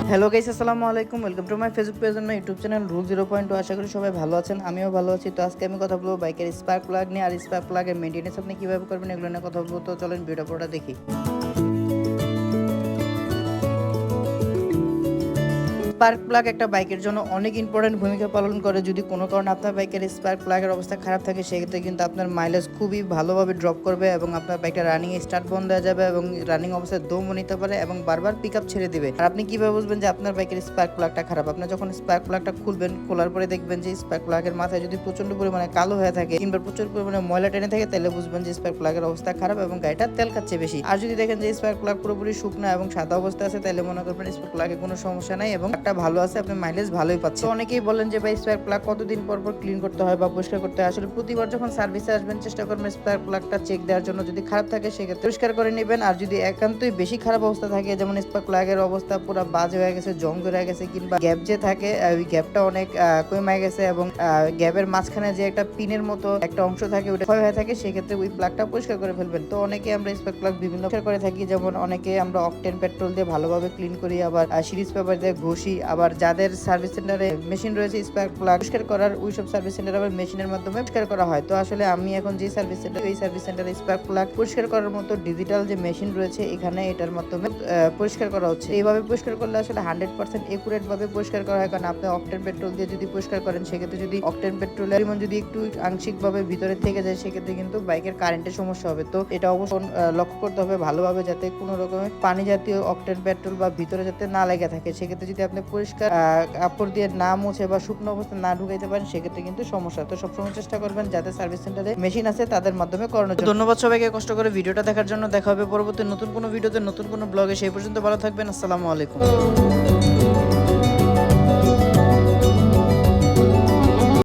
Hello guys, আসসালামু আলাইকুম। Welcome to my Facebook page and my YouTube channel rule 0.2। আশা করি সবাই ভালো আছেন, আমিও ভালো আছি। তো আজকে আমি কথা বলবো বাইকের স্পার্ক প্লাগ নিয়ে, আর স্পার্ক প্লাগের মেইনটেনেন্স আপনি কিভাবে করবেন এগুলো নিয়ে কথা বলবো। তো চলেন ভিডিওটা পুরোটা দেখি। স্পার্ক প্লাগ একটা বাইকের জন্য অনেক ইম্পর্টেন্ট ভূমিকা পালন করে। যদি কোনো কারণে আপনার বাইকের স্পার্ক প্লাগের অবস্থা খারাপ থাকে, সেক্ষেত্রে কিন্তু আপনার মাইলেজ খুবই ভালোভাবে ড্রপ করবে এবং আপনার বাইকটা রানিং স্টার্ট বন্ধ হয়ে যাবে এবং রানিং অবস্থায় দমও নিতে পারে এবং বারবার পিক আপ ছেড়ে দিবে। আর আপনি কিভাবে বুঝবেন যে আপনার বাইকের স্পার্ক প্লাগটা খারাপ? আপনি যখন স্পার্ক প্লাগটা খুলবেন, খোলার পরে দেখবেন যে স্পার্ক প্লাগের মাথায় যদি প্রচন্ড পরিমাণে কালো হয়ে থাকে কিংবা প্রচুর পরিমাণে ময়লা টেনে থাকে, তাহলে বুঝবেন যে স্পার্ক প্লাগের অবস্থা খারাপ এবং গাড়িটা তেল খাচ্ছে বেশি। আর যদি দেখেন যে স্পার্ক প্লাগ পুরোপুরি শুকনো এবং সাদা অবস্থা আছে, তাহলে মনে করবেন স্পার্ক প্লাগে কোনো সমস্যা নাই এবং একটা ভালো আছে, আপনি মাইলেজ ভালোই পাচ্ছেন। অনেকেই বলেন যে ভাই স্পার্ক প্লাগ কতদিন পর পর ক্লিন করতে হয় বা পরিষ্কার করতে হয়। আসলে প্রতিবার যখন সার্ভিসে আসবেন চেষ্টা করবেন স্পার্ক প্লাগটা চেক দেওয়ার জন্য। যদি খারাপ থাকে সেক্ষেত্রে পরিষ্কার করে নেবেন। আর যদি একান্তই বেশি খারাপ অবস্থা থাকে, যেমন স্পার্ক প্লাগের অবস্থা পুরো বাজে হয়ে গেছে, জং ধরে গেছে কিংবা গ্যাপ যে থাকে ওই গ্যাপটা অনেক কমে গেছে এবং গ্যাপের মাঝখানে যে একটা পিনের মতো একটা অংশ থাকে ওটা ক্ষয় হয়ে থাকে, সেক্ষেত্রে ওই প্লাগটা পরিষ্কার করে ফেলবেন। তো অনেকে আমরা স্পার্ক প্লাগ বিভিন্ন করে থাকি, যেমন অনেকে আমরা অকটেন পেট্রোল দিয়ে ভালোভাবে ক্লিন করি, আবার সিরিজ পেপার দিয়ে ঘষি। আবার যাদের সার্ভিস সেন্টারে মেশিন রয়েছে স্পার্ক প্লাগ পরিষ্কার করার, ওইসব সার্ভিস সেন্টার আবার মেশিনের মাধ্যমে পরিষ্কার করা হয়। তো আসলে আমি এখন যে সার্ভিস সেন্টার, এই সার্ভিস সেন্টারে স্পার্ক প্লাগ পরিষ্কার করার মতো ডিজিটাল যে মেশিন রয়েছে এখানে, এটার মাধ্যমে পরিষ্কার করা হচ্ছে। এইভাবে পরিষ্কার করলে আসলে 100% একুরেট ভাবে পরিষ্কার করা হয়। কারণ আপনি অকটেন পেট্রোল দিয়ে যদি পরিষ্কার করেন, সেক্ষেত্রে যদি অকটেন পেট্রোলের পরিমাণ যদি একটু আংশিক ভাবে ভিতরে থেকে যায়, সেক্ষেত্রে কিন্তু বাইকের কারেন্টের সমস্যা হবে। তো এটা অবশ্যই লক্ষ্য করতে হবে ভালোভাবে, যাতে কোনো রকমের পানি জাতীয় অকটেন পেট্রোল বা ভিতরে যাতে না লেগে থাকে। সেক্ষেত্রে যদি আপনি পরিষ্কার কাপড় দিয়ে না মুছে বা শুকনো অবস্থা না ঢুকাইতে পারেন, সেক্ষেত্রে কিন্তু সমস্যা। তো সবসময় চেষ্টা করবেন যাতে সার্ভিস সেন্টারে মেশিন আছে তাদের মাধ্যমে করানোর জন্য। ধন্যবাদ সবাইকে কষ্ট করে ভিডিওটা দেখার জন্য। দেখা হবে পরবর্তী নতুন কোনো ভিডিওতে, নতুন কোনো ব্লগে। সেই পর্যন্ত ভালো থাকবেন। আসসালামু আলাইকুম।